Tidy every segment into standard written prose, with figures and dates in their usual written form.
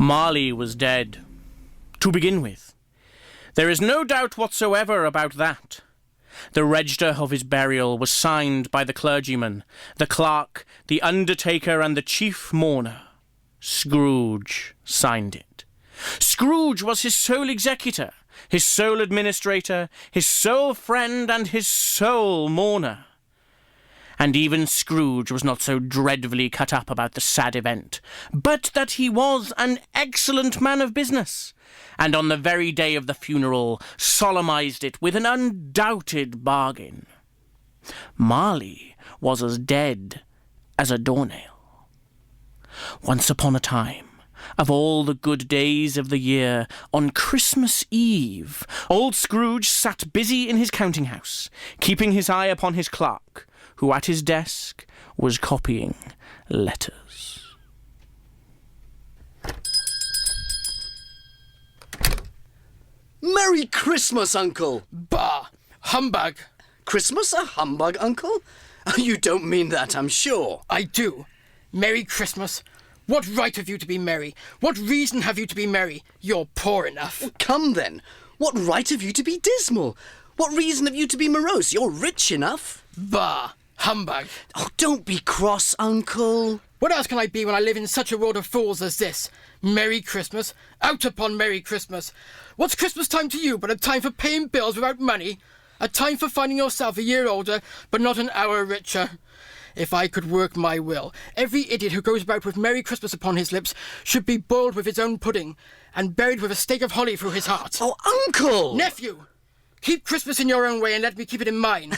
Marley was dead, to begin with. There is no doubt whatsoever about that. The register of his burial was signed by the clergyman, the clerk, the undertaker, and the chief mourner. Scrooge signed it. Scrooge was his sole executor, his sole administrator, his sole friend, and his sole mourner. And even Scrooge was not so dreadfully cut up about the sad event, but that he was an excellent man of business, and on the very day of the funeral solemnized it with an undoubted bargain. Marley was as dead as a doornail. Once upon a time, of all the good days of the year, on Christmas Eve, old Scrooge sat busy in his counting-house, keeping his eye upon his clerk, who at his desk was copying letters. Merry Christmas, Uncle! Bah! Humbug! Christmas a humbug, Uncle? You don't mean that, I'm sure. I do. Merry Christmas. What right have you to be merry? What reason have you to be merry? You're poor enough. Come then. What right have you to be dismal? What reason have you to be morose? You're rich enough. Bah! Humbug! Oh, don't be cross, Uncle. What else can I be when I live in such a world of fools as this? Merry Christmas? Out upon Merry Christmas! What's Christmas time to you but a time for paying bills without money? A time for finding yourself a year older, but not an hour richer? If I could work my will, every idiot who goes about with Merry Christmas upon his lips should be boiled with his own pudding, and buried with a stake of holly through his heart. Oh, Uncle! Nephew! Keep Christmas in your own way and let me keep it in mine.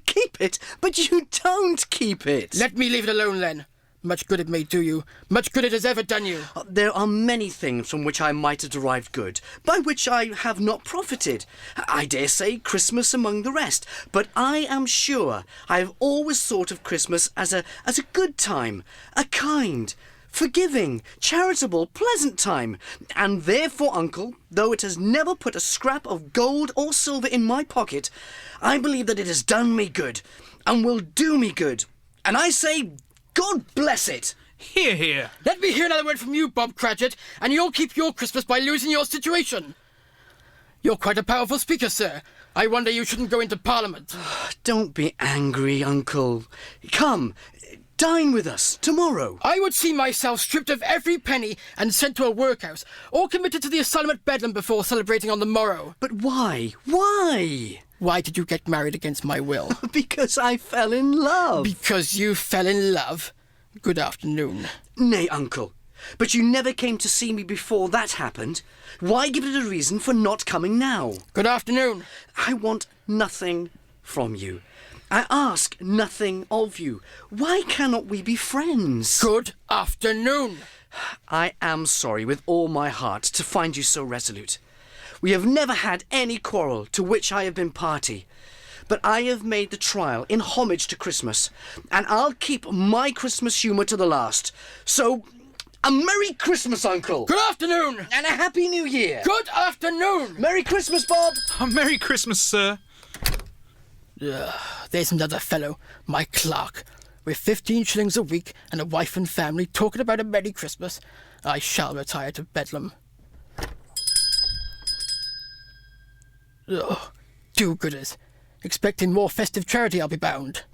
Keep it? But you don't keep it. Let me leave it alone, then. Much good it may do you. Much good it has ever done you. There are many things from which I might have derived good, by which I have not profited. I dare say Christmas among the rest. But I am sure I have always thought of Christmas as a good time, a kind, forgiving, charitable, pleasant time. And therefore, Uncle, though it has never put a scrap of gold or silver in my pocket, I believe that it has done me good, and will do me good. And I say, God bless it! Hear, hear. Let me hear another word from you, Bob Cratchit, and you'll keep your Christmas by losing your situation. You're quite a powerful speaker, sir. I wonder you shouldn't go into Parliament. Don't be angry, Uncle. Come, dine with us tomorrow. I would see myself stripped of every penny and sent to a workhouse, or committed to the asylum at Bedlam before celebrating on the morrow. But why? Why? Why did you get married against my will? Because I fell in love. Because you fell in love? Good afternoon. Nay, Uncle. But you never came to see me before that happened. Why give it a reason for not coming now? Good afternoon. I want nothing from you. I ask nothing of you. Why cannot we be friends? Good afternoon. I am sorry with all my heart to find you so resolute. We have never had any quarrel to which I have been party. But I have made the trial in homage to Christmas, and I'll keep my Christmas humour to the last. So, a Merry Christmas, Uncle! Good afternoon! And a Happy New Year! Good afternoon! Merry Christmas, Bob! Oh, Merry Christmas, sir. There's another fellow, my clerk, with 15 shillings a week and a wife and family talking about a Merry Christmas. I shall retire to Bedlam. Do-gooders. Expecting more festive charity, I'll be bound.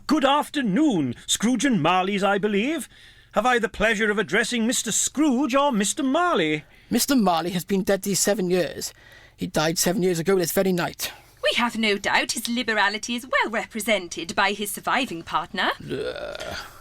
Good afternoon, Scrooge and Marley's, I believe. Have I the pleasure of addressing Mr. Scrooge or Mr. Marley? Mr. Marley has been dead these 7 years. He died 7 years ago this very night. We have no doubt his liberality is well represented by his surviving partner.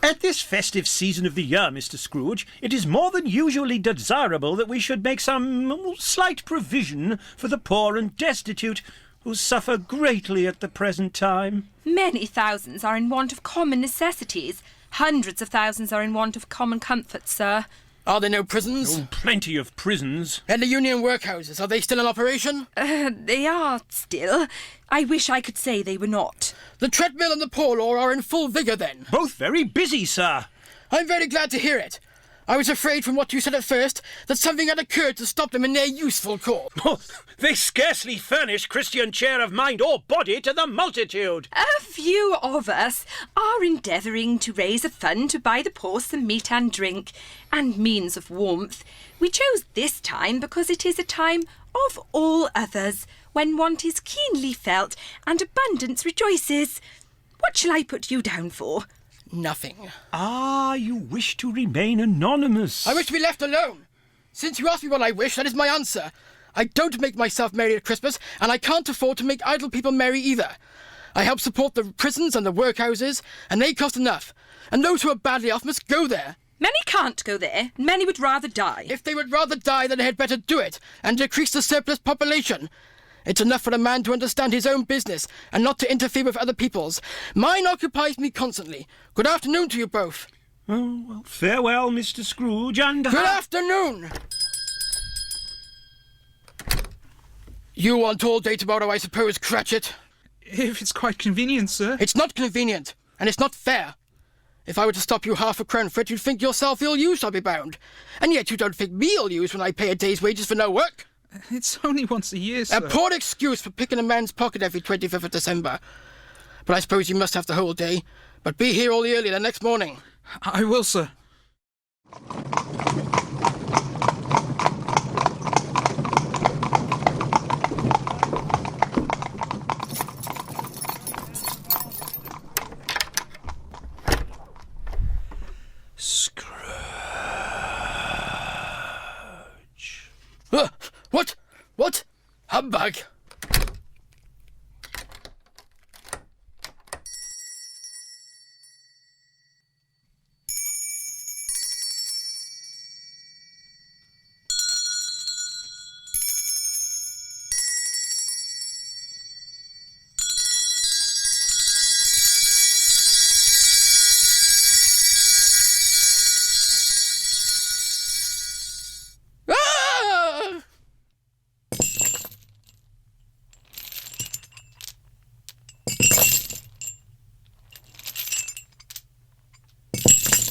At this festive season of the year, Mr. Scrooge, it is more than usually desirable that we should make some slight provision for the poor and destitute, who suffer greatly at the present time. Many thousands are in want of common necessities. Hundreds of thousands are in want of common comforts, sir. Are there no prisons? Oh, plenty of prisons. And the union workhouses, are they still in operation? They are still. I wish I could say they were not. The treadmill and the poor law are in full vigour then? Both very busy, sir. I'm very glad to hear it. I was afraid from what you said at first that something had occurred to stop them in their useful cause. Oh, they scarcely furnish Christian cheer of mind or body to the multitude. A few of us are endeavouring to raise a fund to buy the poor some meat and drink and means of warmth. We chose this time because it is a time of all others, when want is keenly felt and abundance rejoices. What shall I put you down for? Nothing. Ah, you wish to remain anonymous. I wish to be left alone. Since you asked me what I wish, that is my answer. I don't make myself merry at Christmas, and I can't afford to make idle people merry either. I help support the prisons and the workhouses, and they cost enough. And those who are badly off must go there. Many can't go there. Many would rather die. If they would rather die, then they had better do it, and decrease the surplus population. It's enough for a man to understand his own business, and not to interfere with other people's. Mine occupies me constantly. Good afternoon to you both. Oh, well, farewell, Mr. Scrooge, and... Good afternoon! You want all day tomorrow, I suppose, Cratchit? If it's quite convenient, sir. It's not convenient, and it's not fair. If I were to stop you half a crown for it, you'd think yourself ill-used, I'll be bound. And yet you don't think me ill-used when I pay a day's wages for no work. It's only once a year, sir. A poor excuse for picking a man's pocket every 25th of December. But I suppose you must have the whole day. But be here all the earlier the next morning. I will, sir. What? What? Humbug!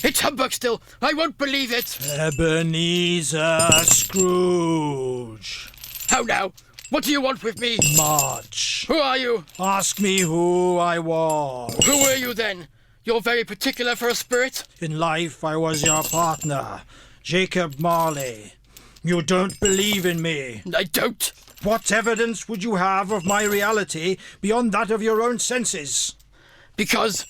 It's humbug still! I won't believe it! Ebenezer Scrooge. How now? What do you want with me? Much. Who are you? Ask me who I was. Who were you then? You're very particular for a spirit? In life I was your partner, Jacob Marley. You don't believe in me. I don't. What evidence would you have of my reality beyond that of your own senses? Because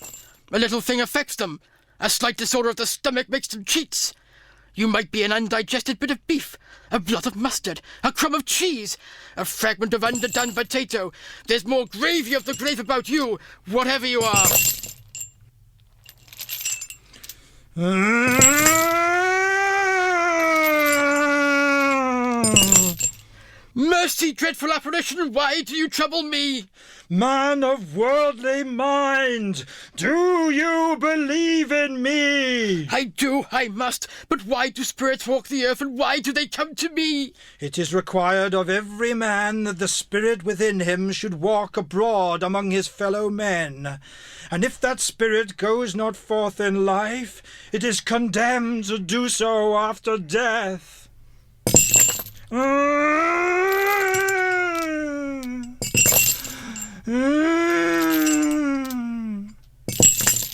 a little thing affects them. A slight disorder of the stomach makes them cheats. You might be an undigested bit of beef, a blot of mustard, a crumb of cheese, a fragment of underdone potato. There's more gravy of the grave about you, whatever you are. Mercy, dreadful apparition, why do you trouble me? Man of worldly mind, do you believe in me? I do, I must, but why do spirits walk the earth, and why do they come to me? It is required of every man that the spirit within him should walk abroad among his fellow men. And if that spirit goes not forth in life, it is condemned to do so after death.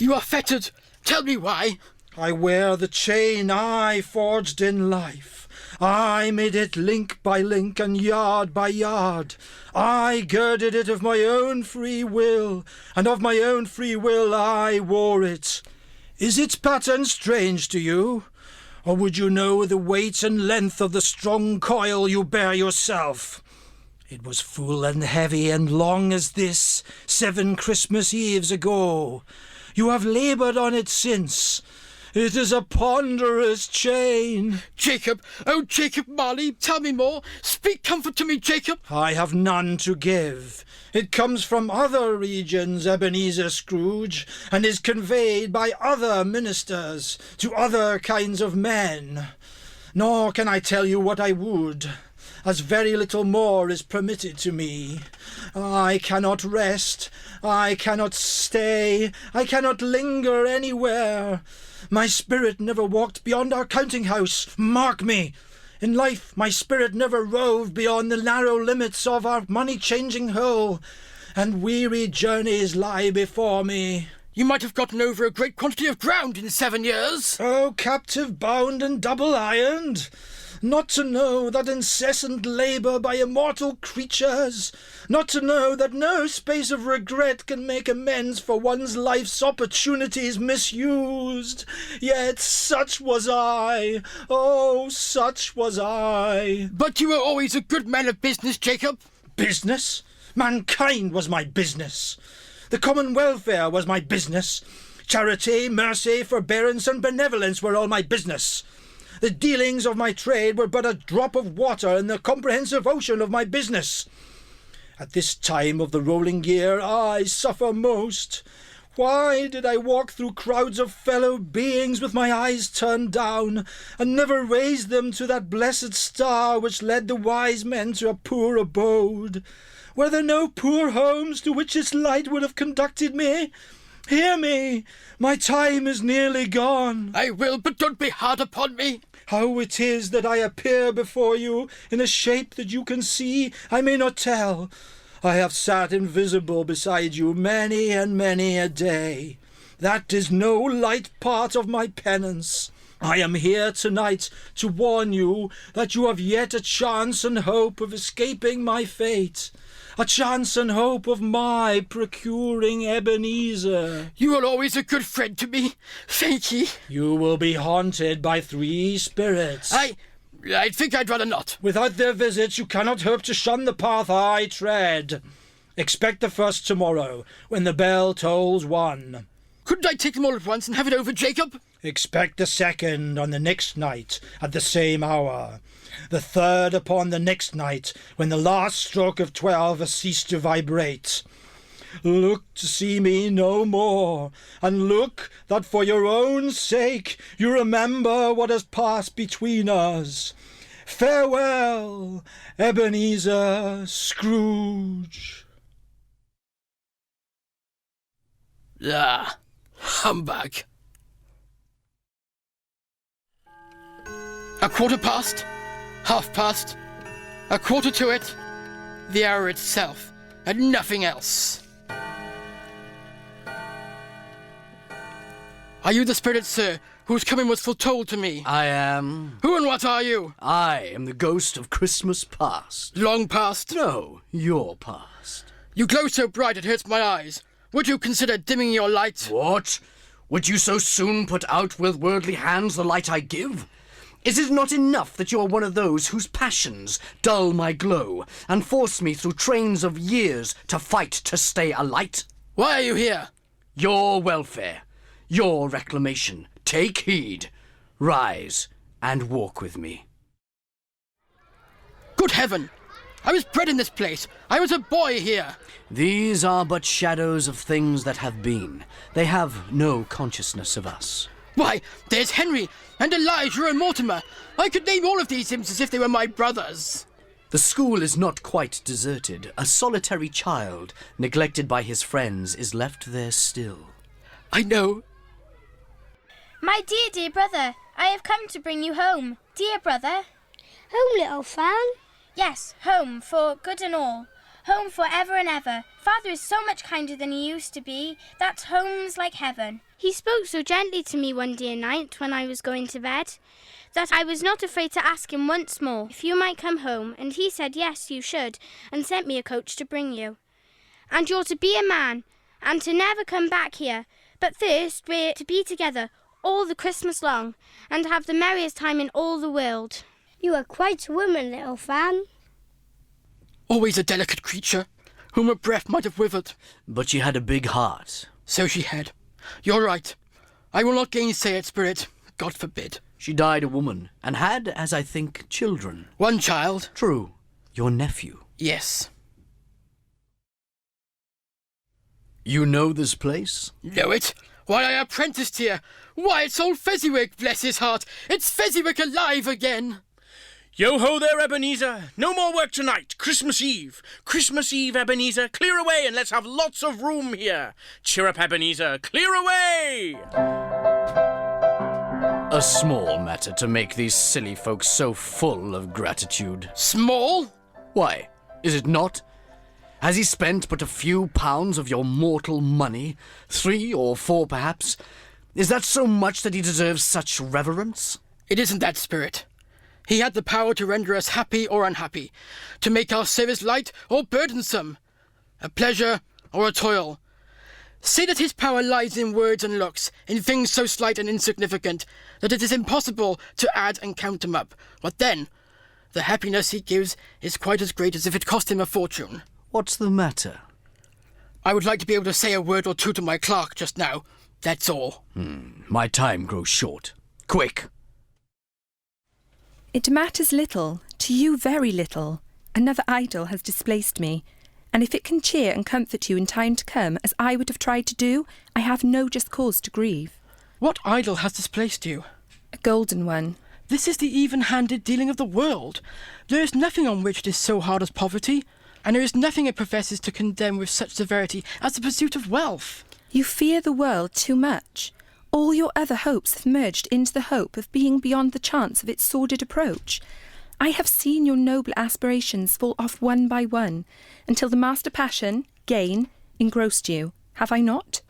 You are fettered. Tell me why. I wear the chain I forged in life. I made it link by link and yard by yard. I girded it of my own free will, and of my own free will I wore it. Is its pattern strange to you? Or would you know the weight and length of the strong coil you bear yourself? It was full and heavy and long as this, 7 Christmas Eves ago. You have laboured on it since. It is a ponderous chain. Jacob, oh Jacob Marley, tell me more. Speak comfort to me, Jacob. I have none to give. It comes from other regions, Ebenezer Scrooge, and is conveyed by other ministers to other kinds of men. Nor can I tell you what I would. as very little more is permitted to me. I cannot rest, I cannot stay, I cannot linger anywhere. My spirit never walked beyond our counting-house, mark me. In life my spirit never roved beyond the narrow limits of our money-changing hole, and weary journeys lie before me. You might have gotten over a great quantity of ground in 7 years. Oh, captive bound and double-ironed, not to know that incessant labour by immortal creatures, not to know that no space of regret can make amends for one's life's opportunities misused. Yet such was I, oh, such was I. But you were always a good man of business, Jacob. Business? Mankind was my business. The common welfare was my business. Charity, mercy, forbearance, and benevolence were all my business. The dealings of my trade were but a drop of water in the comprehensive ocean of my business. At this time of the rolling year I suffer most. Why did I walk through crowds of fellow beings with my eyes turned down, and never raise them to that blessed star which led the wise men to a poor abode? Were there no poor homes to which its light would have conducted me? Hear me, my time is nearly gone. I will, but don't be hard upon me. How it is that I appear before you in a shape that you can see, I may not tell. I have sat invisible beside you many and many a day. That is no light part of my penance. I am here tonight to warn you that you have yet a chance and hope of escaping my fate. A chance and hope of my procuring Ebenezer. You were always a good friend to me. Thank ye. You will be haunted by 3 spirits. I think I'd rather not. Without their visits you cannot hope to shun the path I tread. Expect the first tomorrow, when the bell tolls 1. Couldn't I take them all at once and have it over, Jacob? Expect the second on the next night, at the same hour. The third upon the next night, when the last stroke of 12 has ceased to vibrate. Look to see me no more, and look that for your own sake you remember what has passed between us. Farewell, Ebenezer Scrooge. Ah, humbug. 1:15, 1/2, 1/4 to it, the hour itself, and nothing else. Are you the spirit, sir, whose coming was foretold to me? I am. Who and what are you? I am the ghost of Christmas past. Long past? No, your past. You glow so bright it hurts my eyes. Would you consider dimming your light? What? Would you so soon put out with worldly hands the light I give? Is it not enough that you are one of those whose passions dull my glow and force me through trains of years to fight to stay alight? Why are you here? Your welfare, your reclamation. Take heed. Rise and walk with me. Good heaven! I was bred in this place. I was a boy here. These are but shadows of things that have been. They have no consciousness of us. Why, there's Henry and Elijah and Mortimer. I could name all of these imps as if they were my brothers. The school is not quite deserted. A solitary child, neglected by his friends, is left there still. I know. My dear, dear brother, I have come to bring you home. Dear brother. Home, little fan? Yes, home, for good and all. Home for ever and ever. Father is so much kinder than he used to be. That home's like heaven. He spoke so gently to me one dear night when I was going to bed, that I was not afraid to ask him once more if you might come home, and he said yes, you should, and sent me a coach to bring you. And you're to be a man, and to never come back here, but first we're to be together all the Christmas long, and have the merriest time in all the world. You are quite a woman, little fan. Always a delicate creature, whom a breath might have withered. But she had a big heart. So she had. You're right. I will not gainsay it, Spirit. God forbid. She died a woman, and had, as I think, children. One child. True. Your nephew. Yes. You know this place? Know it? Why, I apprenticed here. Why, it's old Fezziwig, bless his heart. It's Fezziwig alive again. Yo-ho there, Ebenezer. No more work tonight. Christmas Eve. Christmas Eve, Ebenezer. Clear away and let's have lots of room here. Cheer up, Ebenezer. Clear away! A small matter to make these silly folks so full of gratitude. Small? Why, is it not? Has he spent but a few pounds of your mortal money? 3 or 4, perhaps? Is that so much that he deserves such reverence? It isn't that, Spirit. He had the power to render us happy or unhappy, to make our service light or burdensome, a pleasure or a toil. Say that his power lies in words and looks, in things so slight and insignificant that it is impossible to add and count them up. What then? The happiness he gives is quite as great as if it cost him a fortune. What's the matter? I would like to be able to say a word or two to my clerk just now. That's all. My time grows short. Quick! It matters little, to you very little. Another idol has displaced me, and if it can cheer and comfort you in time to come, as I would have tried to do, I have no just cause to grieve. What idol has displaced you? A golden one. This is the even-handed dealing of the world. There is nothing on which it is so hard as poverty, and there is nothing it professes to condemn with such severity as the pursuit of wealth. You fear the world too much. All your other hopes have merged into the hope of being beyond the chance of its sordid approach. I have seen your noble aspirations fall off one by one, until the master passion, gain, engrossed you. Have I not?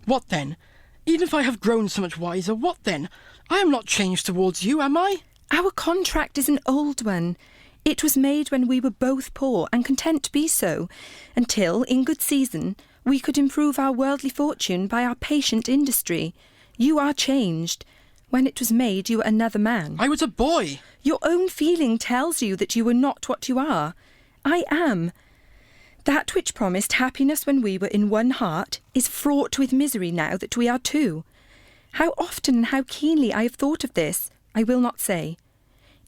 What then? Even if I have grown so much wiser, what then? I am not changed towards you, am I? Our contract is an old one. It was made when we were both poor and content to be so, until, in good season, we could improve our worldly fortune by our patient industry. You are changed. When it was made, you were another man. I was a boy. Your own feeling tells you that you were not what you are. I am. That which promised happiness when we were in one heart is fraught with misery now that we are two. How often and how keenly I have thought of this, I will not say.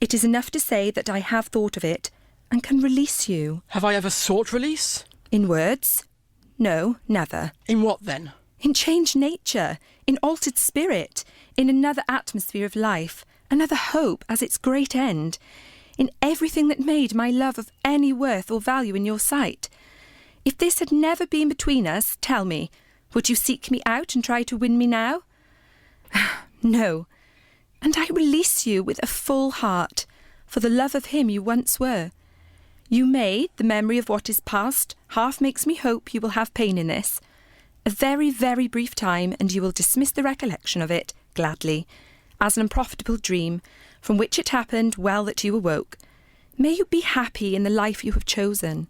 It is enough to say that I have thought of it, and can release you. Have I ever sought release? In words? No, never. In what then? In changed nature, in altered spirit, in another atmosphere of life, another hope as its great end, in everything that made my love of any worth or value in your sight. If this had never been between us, tell me, would you seek me out and try to win me now? No. And I release you with a full heart, for the love of him you once were. You may, the memory of what is past, half makes me hope you will have pain in this. A very, very brief time, and you will dismiss the recollection of it, gladly, as an unprofitable dream, from which it happened well that you awoke. May you be happy in the life you have chosen.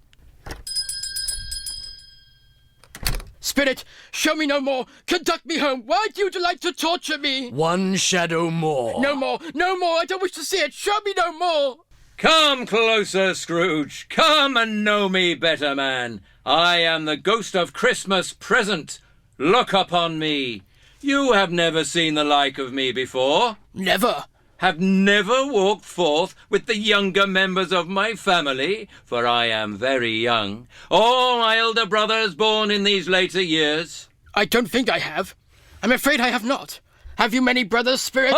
Spirit, show me no more. Conduct me home. Why do you delight to torture me? One shadow more. No more. No more. I don't wish to see it. Show me no more. Come closer, Scrooge. Come and know me better, man. I am the ghost of Christmas present. Look upon me. You have never seen the like of me before. Never. Have never walked forth with the younger members of my family, for I am very young, or my elder brothers born in these later years. I don't think I have. I'm afraid I have not. Have you many brothers, Spirit?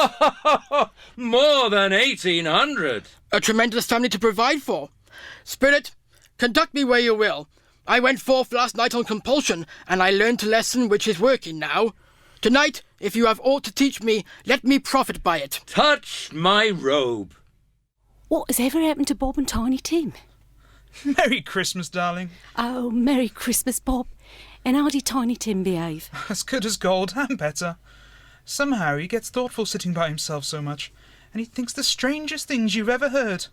More than 1,800. A tremendous family to provide for. Spirit, conduct me where you will. I went forth last night on compulsion, and I learned a lesson which is working now. Tonight, if you have aught to teach me, let me profit by it. Touch my robe. What has ever happened to Bob and Tiny Tim? Merry Christmas, darling. Oh, Merry Christmas, Bob. And how did Tiny Tim behave? As good as gold, and better. Somehow he gets thoughtful sitting by himself so much, and he thinks the strangest things you've ever heard.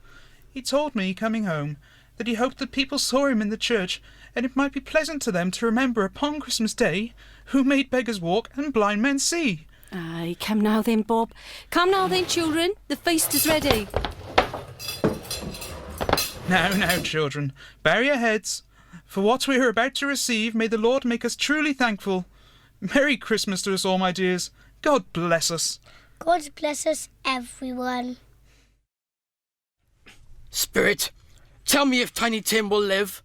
He told me, coming home, that he hoped that people saw him in the church, and it might be pleasant to them to remember upon Christmas Day who made beggars walk and blind men see. Aye, come now then, Bob. Come now then, children. The feast is ready. Now, children, bow your heads. For what we are about to receive, may the Lord make us truly thankful. Merry Christmas to us all, my dears. God bless us. God bless us, everyone. Spirit, tell me if Tiny Tim will live.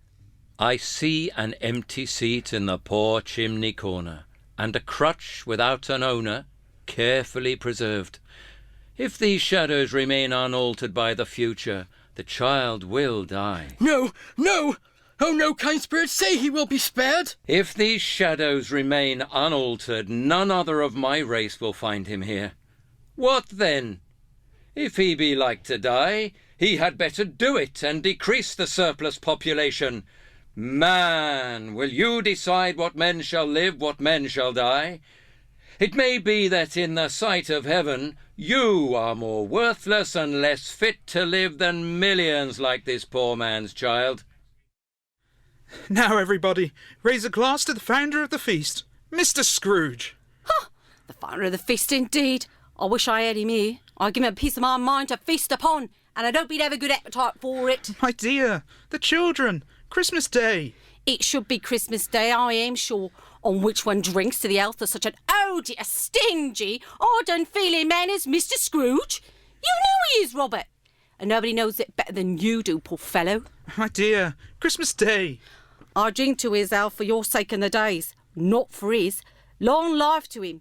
I see an empty seat in the poor chimney corner, and a crutch without an owner, carefully preserved. If these shadows remain unaltered by the future, the child will die. No, no! Oh no, kind spirits, say he will be spared! If these shadows remain unaltered, none other of my race will find him here. What then? If he be like to die, he had better do it and decrease the surplus population. Man, will you decide what men shall live, what men shall die? It may be that in the sight of heaven you are more worthless and less fit to live than millions like this poor man's child. Now, everybody, raise a glass to the founder of the feast, Mr. Scrooge. Ha! The founder of the feast, indeed. I wish I had him here. I'd give him a piece of my mind to feast upon, and I don't have a good appetite for it. My dear, the children, Christmas Day. It should be Christmas Day, I am sure, on which one drinks to the health of such an odious, stingy, odd, unfeeling man as Mr. Scrooge. You know he is, Robert, and nobody knows it better than you do, poor fellow. My dear, Christmas Day. I drink to his health for your sake in the days, not for his. Long life to him.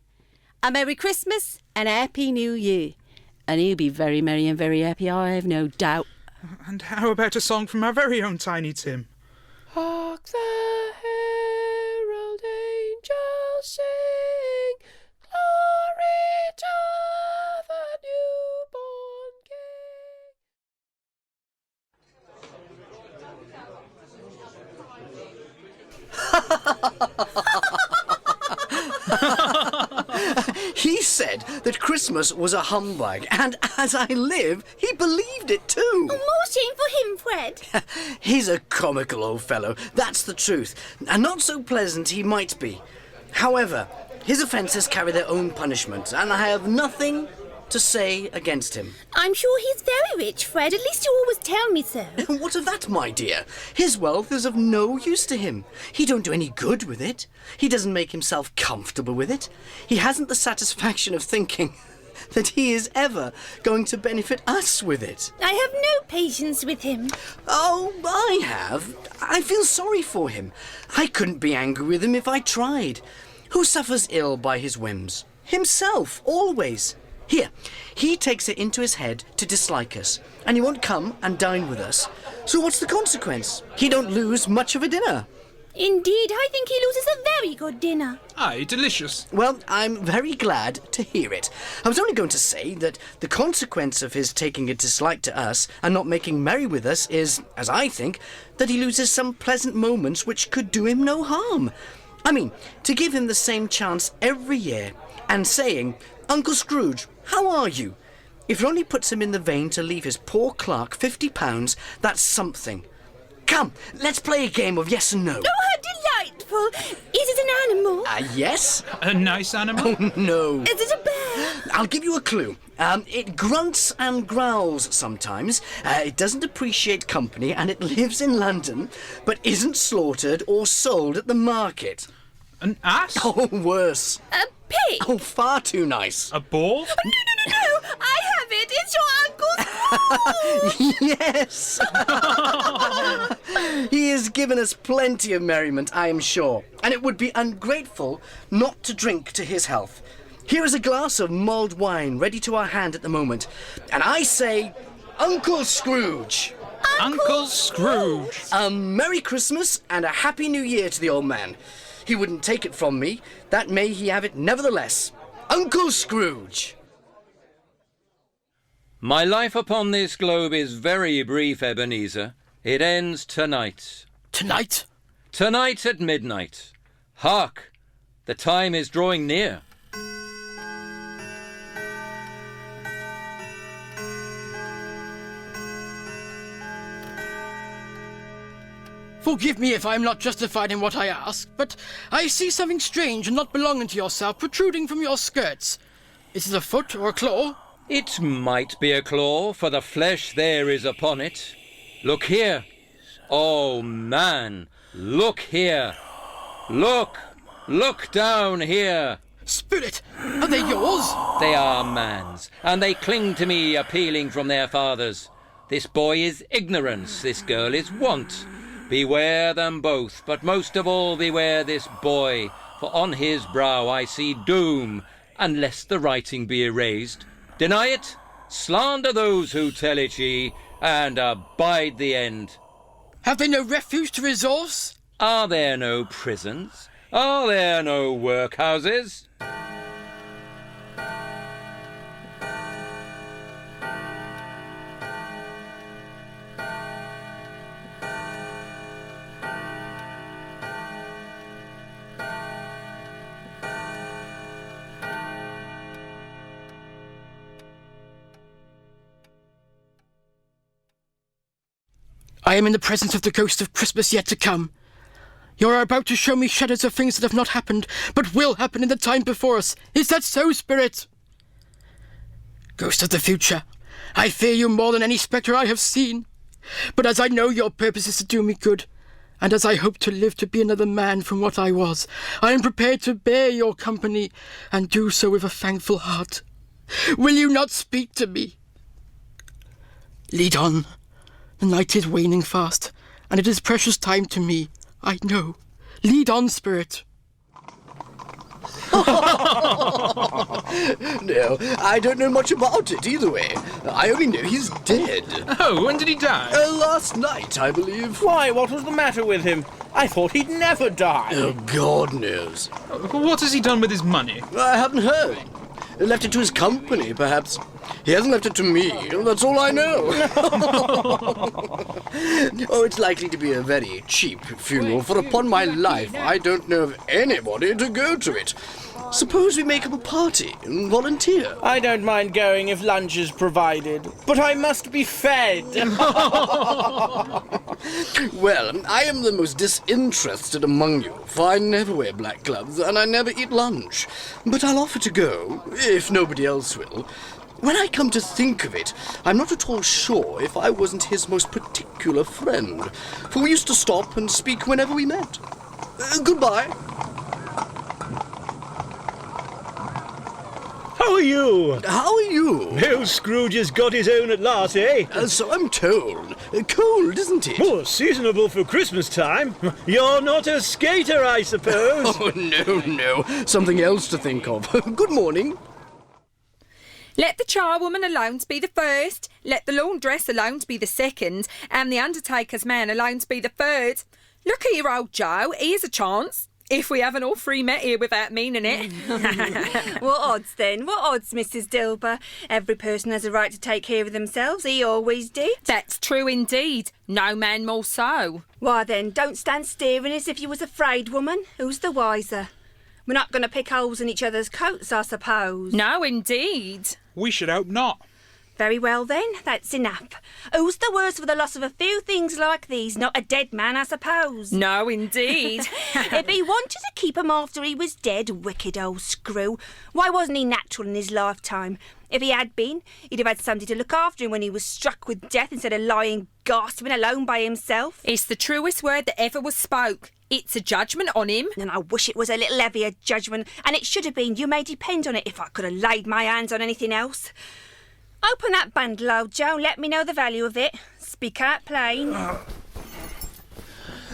A Merry Christmas and a Happy New Year. And he'll be very merry and very happy, I have no doubt. And how about a song from our very own Tiny Tim? Hark the herald angels sing, glory to the newborn He said that Christmas was a humbug, and as I live, he believed it too. More shame for him, Fred. He's a comical old fellow, that's the truth, and not so pleasant he might be. However, his offences carry their own punishment, and I have nothing to say against him. I'm sure he's very rich, Fred. At least you always tell me so. What of that, my dear? His wealth is of no use to him. He don't do any good with it. He doesn't make himself comfortable with it. He hasn't the satisfaction of thinking that he is ever going to benefit us with it. I have no patience with him. Oh, I have. I feel sorry for him. I couldn't be angry with him if I tried. Who suffers ill by his whims? Himself, always. Here, he takes it into his head to dislike us, and he won't come and dine with us. So what's the consequence? He don't lose much of a dinner. Indeed, I think he loses a very good dinner. Aye, delicious. Well, I'm very glad to hear it. I was only going to say that the consequence of his taking a dislike to us and not making merry with us is, as I think, that he loses some pleasant moments which could do him no harm. I mean, to give him the same chance every year and saying, "Uncle Scrooge, how are you?" If it only puts him in the vein to leave his poor clerk £50, that's something. Come, let's play a game of yes and no. Oh, how delightful! Is it an animal? Yes. A nice animal? Oh, no. Is it a bear? I'll give you a clue. It grunts and growls sometimes. It doesn't appreciate company, and it lives in London, but isn't slaughtered or sold at the market. An ass? Oh, worse. A pig? Oh, far too nice. A ball? Oh, no! I have it! It's your Uncle Scrooge! Yes! He has given us plenty of merriment, I am sure, and it would be ungrateful not to drink to his health. Here is a glass of mulled wine ready to our hand at the moment, and I say, Uncle Scrooge! Uncle Scrooge! A Merry Christmas and a Happy New Year to the old man. He wouldn't take it from me, that may he have it nevertheless. Uncle Scrooge! My life upon this globe is very brief, Ebenezer. It ends tonight. Tonight? Tonight at midnight. Hark! The time is drawing near. Forgive me if I am not justified in what I ask, but I see something strange and not belonging to yourself protruding from your skirts. Is it a foot or a claw? It might be a claw, for the flesh there is upon it. Look here. Oh, man, look here. Look down here. Spirit, are they yours? They are man's, and they cling to me, appealing from their fathers. This boy is ignorance, this girl is want. Beware them both, but most of all beware this boy, for on his brow I see doom, unless the writing be erased. Deny it, slander those who tell it ye, and abide the end. Have they no refuge to resource? Are there no prisons? Are there no workhouses? I am in the presence of the ghost of Christmas yet to come. You are about to show me shadows of things that have not happened, but will happen in the time before us. Is that so, Spirit? Ghost of the future, I fear you more than any spectre I have seen. But as I know your purpose is to do me good, and as I hope to live to be another man from what I was, I am prepared to bear your company, and do so with a thankful heart. Will you not speak to me? Lead on. The night is waning fast, and it is precious time to me, I know. Lead on, Spirit. No, I don't know much about it either way. I only know he's dead. Oh, when did he die? Last night, I believe. Why, what was the matter with him? I thought he'd never die. Oh, God knows. What has he done with his money? I haven't heard. Left it to his company, perhaps. He hasn't left it to me. That's all I know. Oh, it's likely to be a very cheap funeral, for upon my life, I don't know of anybody to go to it. Suppose we make up a party and volunteer. I don't mind going if lunch is provided, but I must be fed. Well, I am the most disinterested among you, for I never wear black gloves and I never eat lunch. But I'll offer to go, if nobody else will. When I come to think of it, I'm not at all sure if I wasn't his most particular friend, for we used to stop and speak whenever we met. Goodbye. How are you? How are you? Old Scrooge has got his own at last, eh? So I'm told. Cold, isn't it? Oh, seasonable for Christmas time. You're not a skater, I suppose. Oh, no. Something else to think of. Good morning. Let the charwoman alone be the first, let the laundress alone be the second, and the undertaker's man alone be the third. Look here, old Joe, here's a chance. If we haven't all three met here without meaning it. What odds then? What odds, Mrs. Dilber? Every person has a right to take care of themselves. He always did. That's true indeed. No man more so. Why then, don't stand staring as if you was afraid, woman. Who's the wiser? We're not going to pick holes in each other's coats, I suppose. No, indeed. We should hope not. Very well then, that's enough. Who's the worse for the loss of a few things like these? Not a dead man, I suppose. No, indeed. If he wanted to keep 'em after he was dead, wicked old screw, why wasn't he natural in his lifetime? If he had been, he'd have had somebody to look after him when he was struck with death instead of lying gasping alone by himself. It's the truest word that ever was spoke. It's a judgment on him. And I wish it was a little heavier judgment, and it should have been, you may depend on it, if I could have laid my hands on anything else. Open that bundle, old Joe, and let me know the value of it. Speak out plain.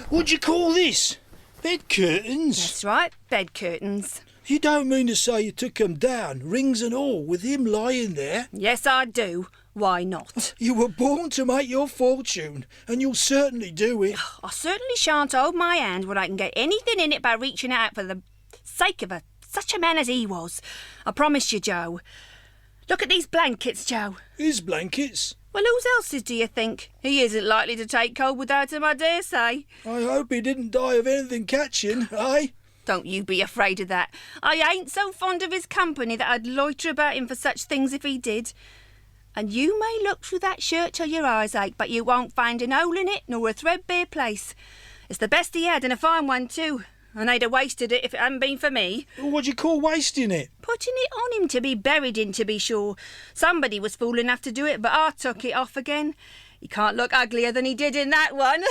What'd you call this? Bed curtains? That's right, bed curtains. You don't mean to say you took 'em down, rings and all, with him lying there? Yes, I do. Why not? You were born to make your fortune, and you'll certainly do it. I certainly shan't hold my hand when I can get anything in it by reaching out for the sake of such a man as he was. I promise you, Joe. Look at these blankets, Joe. His blankets? Well, whose else's do you think? He isn't likely to take cold without him, I dare say. I hope he didn't die of anything catching, eh? Don't you be afraid of that. I ain't so fond of his company that I'd loiter about him for such things if he did. And you may look through that shirt till your eyes ache, but you won't find an hole in it nor a threadbare place. It's the best he had, and a fine one too. And they'd have wasted it if it hadn't been for me. What do you call wasting it? Putting it on him to be buried in, to be sure. Somebody was fool enough to do it, but I took it off again. He can't look uglier than he did in that one.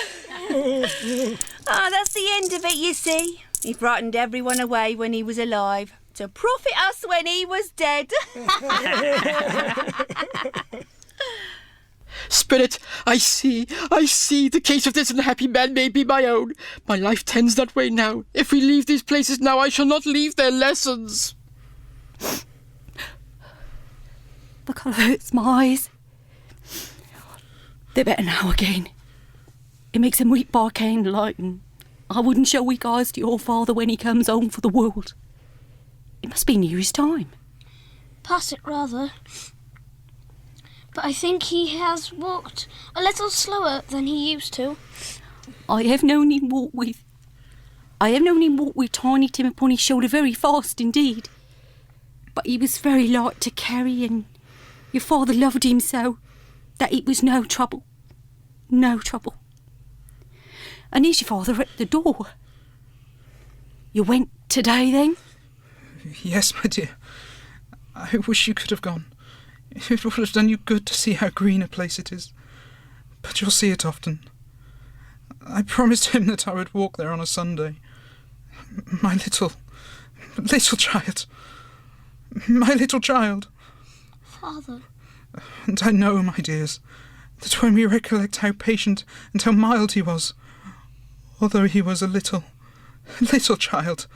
That's the end of it, you see. He frightened everyone away when he was alive, to profit us when he was dead. Spirit, I see. The case of this unhappy man may be my own. My life tends that way now. If we leave these places now, I shall not leave their lessons. The colour hurts my eyes. They're better now again. It makes them weep by candlelight, and I wouldn't show weak eyes to your father when he comes home for the world. It must be near his time. Pass it rather. But I think he has walked a little slower than he used to. I have known him walk with Tiny Tim upon his shoulder very fast indeed. But he was very light to carry, and your father loved him so that it was no trouble. No trouble. And here's your father at the door. You went today, then? Yes, my dear. I wish you could have gone. It would have done you good to see how green a place it is. But you'll see it often. I promised him that I would walk there on a Sunday. My little child. My little child. Father. And I know, my dears, that when we recollect how patient and how mild he was, although he was a little child,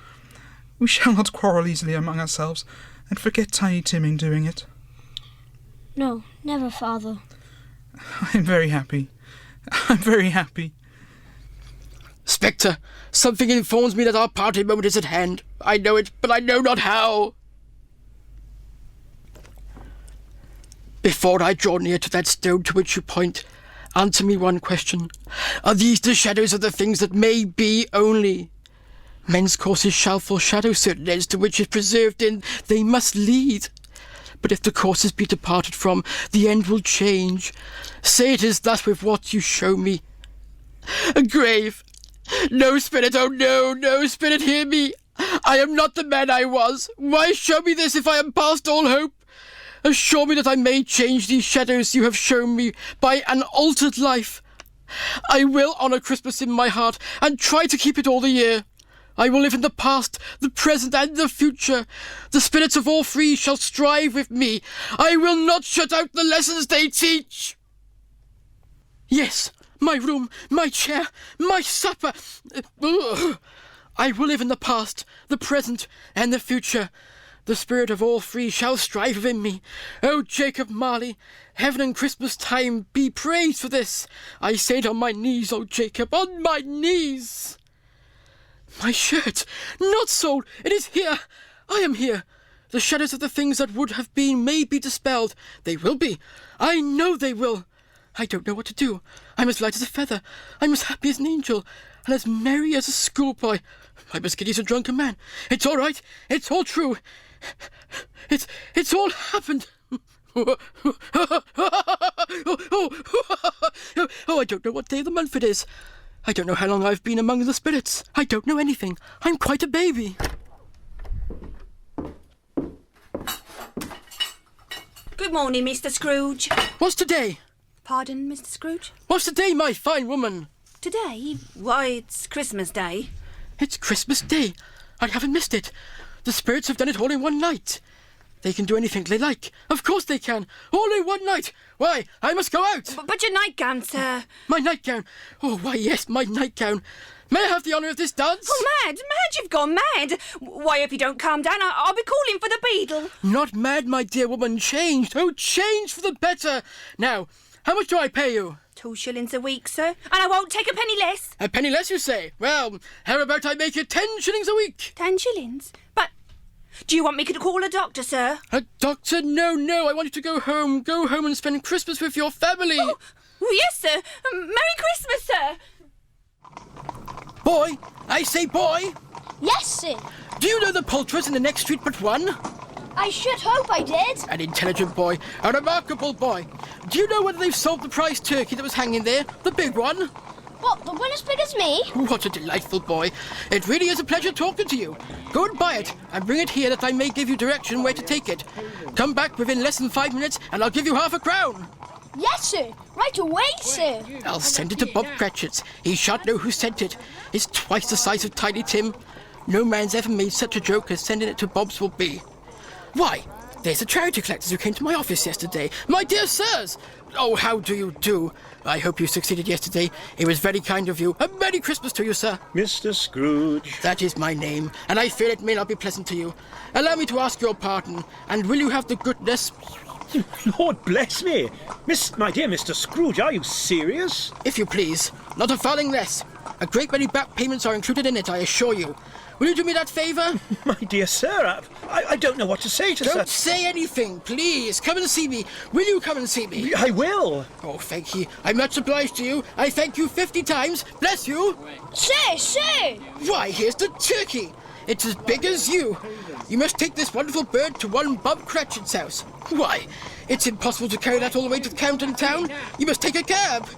we shall not quarrel easily among ourselves and forget Tiny Tim in doing it. No, never, Father. I'm very happy. I'm very happy. Spectre, something informs me that our parting moment is at hand. I know it, but I know not how. Before I draw near to that stone to which you point, answer me one question. Are these the shadows of the things that may be only? Men's courses shall foreshadow certain ends to which is preserved in they must lead. But if the courses be departed from, the end will change. Say it is thus with what you show me. A grave. No, Spirit, oh no, no, Spirit, hear me. I am not the man I was. Why show me this if I am past all hope? Assure me that I may change these shadows you have shown me by an altered life. I will honour Christmas in my heart and try to keep it all the year. I will live in the past, the present, and the future. The spirits of all three shall strive with me. I will not shut out the lessons they teach. Yes, my room, my chair, my supper. I will live in the past, the present, and the future. The spirit of all three shall strive within me. O Jacob Marley, heaven and Christmas time be praised for this. I say it on my knees, O Jacob, on my knees. My shirt! Not sold! It is here! I am here! The shadows of the things that would have been may be dispelled. They will be. I know they will. I don't know what to do. I'm as light as a feather. I'm as happy as an angel. And as merry as a schoolboy. I'm as giddy as a drunken man. It's all right. It's all true. It's all happened. Oh, I don't know what day of the month it is. I don't know how long I've been among the spirits. I don't know anything. I'm quite a baby. Good morning, Mr. Scrooge. What's today? Pardon, Mr. Scrooge? What's today, my fine woman? Today? Why, it's Christmas Day. It's Christmas Day. I haven't missed it. The spirits have done it all in one night. They can do anything they like. Of course they can. All in one night. Why, I must go out. But your nightgown, sir. My nightgown. Oh, why, yes, my nightgown. May I have the honour of this dance? Oh, mad, you've gone mad. Why, if you don't calm down, I'll be calling for the beadle. Not mad, my dear woman. Changed. Oh, changed for the better. Now, how much do I pay you? 2 shillings a week, sir. And I won't take a penny less. A penny less, you say? Well, how about I make it 10 shillings a week? 10 shillings? But do you want me to call a doctor, sir? A doctor? No. I want you to go home. Go home and spend Christmas with your family. Oh, yes, sir. Merry Christmas, sir. Boy, I say boy. Yes, sir. Do you know the poulterers in the next street but one? I should hope I did. An intelligent boy. A remarkable boy. Do you know whether they've sold the prize turkey that was hanging there? The big one? What, the one as big as me? What a delightful boy. It really is a pleasure talking to you. Go and buy it, and bring it here that I may give you direction where to take it. Come back within less than 5 minutes, and I'll give you half a crown. Yes, sir. Right away, sir. I'll send it to Bob Cratchit's. He shan't know who sent it. It's twice the size of Tiny Tim. No man's ever made such a joke as sending it to Bob's will be. Why, there's the charity collectors who came to my office yesterday. My dear sirs! Oh, how do you do? I hope you succeeded yesterday. It was very kind of you. A Merry Christmas to you, sir. Mr. Scrooge. That is my name, and I fear it may not be pleasant to you. Allow me to ask your pardon, and will you have the goodness... Lord bless me! My dear Mr. Scrooge, are you serious? If you please, not a farthing less. A great many back payments are included in it, I assure you. Will you do me that favour? My dear sir, I don't know what to say to Don't say anything, please. Come and see me. Will you come and see me? I will. Oh, thank ye. I'm much obliged to you. I thank you 50 times. Bless you. Sir! Why, here's the turkey. It's as big as you. You must take this wonderful bird to one Bob Cratchit's house. Why, it's impossible to carry that all the way to the County town. You must take a cab.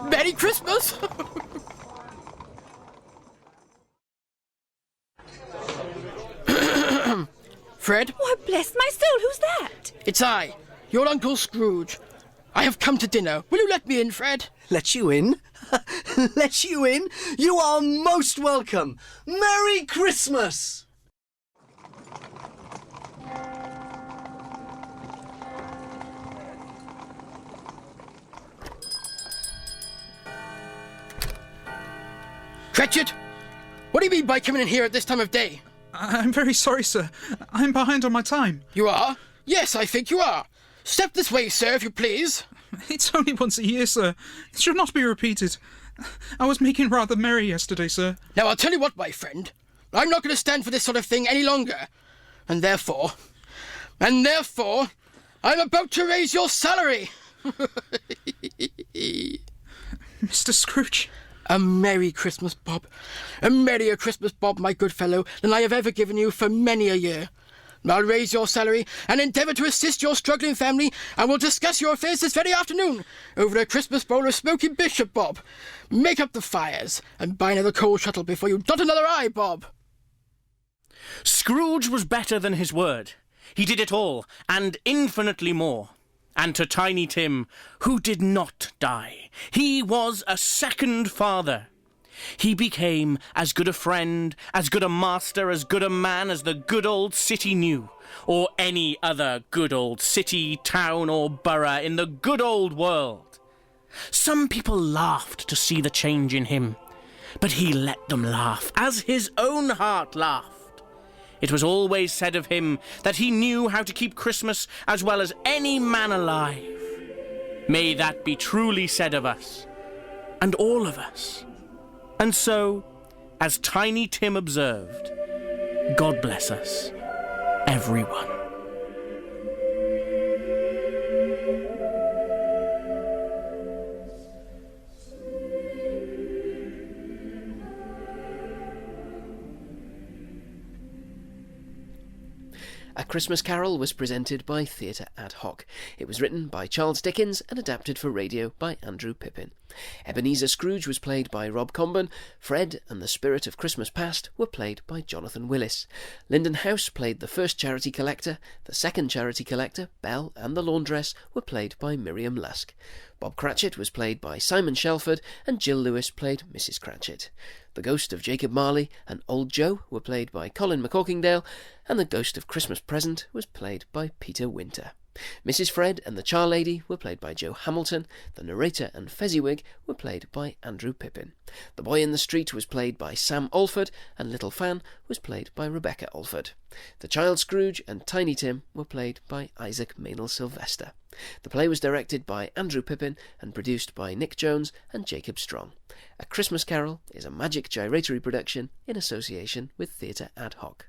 Merry Christmas. Fred? Why, bless my soul, who's that? It's I, your Uncle Scrooge. I have come to dinner. Will you let me in, Fred? Let you in? Let you in? You are most welcome. Merry Christmas! Cratchit, what do you mean by coming in here at this time of day? I'm very sorry, sir. I'm behind on my time. You are? Yes, I think you are. Step this way, sir, if you please. It's only once a year, sir. It should not be repeated. I was making rather merry yesterday, sir. Now, I'll tell you what, my friend. I'm not going to stand for this sort of thing any longer. And therefore, I'm about to raise your salary. Mr. Scrooge. A Merry Christmas, Bob. A merrier Christmas, Bob, my good fellow, than I have ever given you for many a year. I'll raise your salary and endeavour to assist your struggling family, and we'll discuss your affairs this very afternoon over a Christmas bowl of smoky bishop, Bob. Make up the fires and buy another coal shuttle before you dot another I, Bob. Scrooge was better than his word. He did it all, and infinitely more. And to Tiny Tim, who did not die, he was a second father. He became as good a friend, as good a master, as good a man as the good old city knew, or any other good old city, town, or borough in the good old world. Some people laughed to see the change in him, but he let them laugh, as his own heart laughed. It was always said of him that he knew how to keep Christmas as well as any man alive. May that be truly said of us, and all of us. And so, as Tiny Tim observed, God bless us, everyone. A Christmas Carol was presented by Theatre Adhoc. It was written by Charles Dickens and adapted for radio by Andrew Pippin. Ebenezer Scrooge was played by Rob Comben. Fred and the Spirit of Christmas Past were played by Jonathan Willis. Linden House played the first charity collector. The second charity collector, Belle, and the laundress were played by Miriam Lusk. Bob Cratchit was played by Simon Shelford, and Jill Lewis played Mrs. Cratchit. The Ghost of Jacob Marley and Old Joe were played by Colin McCorkingdale, and the Ghost of Christmas Present was played by Peter Winter. Mrs. Fred and the Char Lady were played by Joe Hamilton. The narrator and Fezziwig were played by Andrew Pippin. The Boy in the Street was played by Sam Alford, and Little Fan was played by Rebecca Alford. The Child Scrooge and Tiny Tim were played by Isaac Maynell Sylvester. The play was directed by Andrew Pippin and produced by Nick Jones and Jacob Strong. A Christmas Carol is a Magic Gyratory production in association with Theatre Adhoc.